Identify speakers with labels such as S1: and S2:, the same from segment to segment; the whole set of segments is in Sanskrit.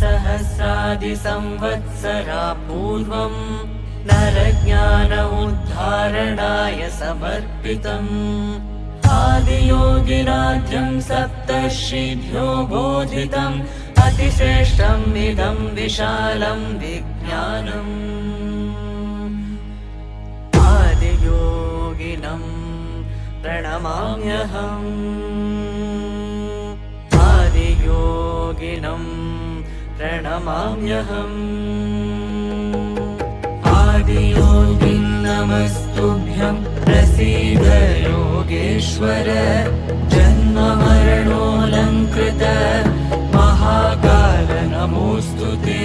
S1: सहस्रादिसंवत्सरा पूर्वम् नरज्ञान उद्धारणाय समर्पितम् आदियोगिराध्यं सप्तर्षिभ्यो बोधितम् अतिश्रेष्ठम् इदं विशालं विज्ञानम् आदियोगिनं प्रणमाम्यहम् आदियोगिनं प्रणमाम्यहम् आदियोगिं नमस्तुभ्यं प्रसीद योगेश्वर जन्ममरणोऽलङ्कृत महाकाल नमोऽस्तु ते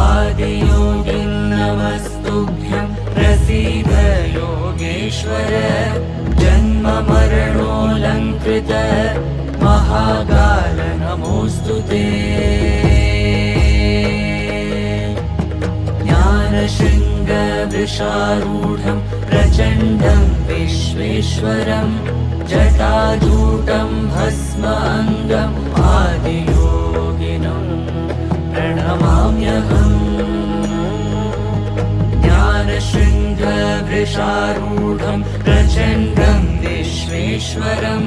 S1: आदियोगिं नमस्तुभ्यं प्रसीद योगेश्वर जन्ममरणोऽलङ्कृत महाकाल नमोऽस्तु ते ज्ञानशृङ्गवृषारूढं प्रचण्डं विश्वेश्वरं जटाजूटं भस्माङ्गम् आदियोगिनं प्रणमाम्यहम् ज्ञानशृङ्गवृषारूढं प्रचण्डं विश्वेश्वरं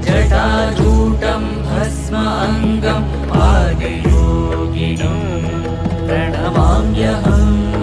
S1: जटाजूटं भस्माङ्गम् आदियोगिनं प्रणमाम्यहम्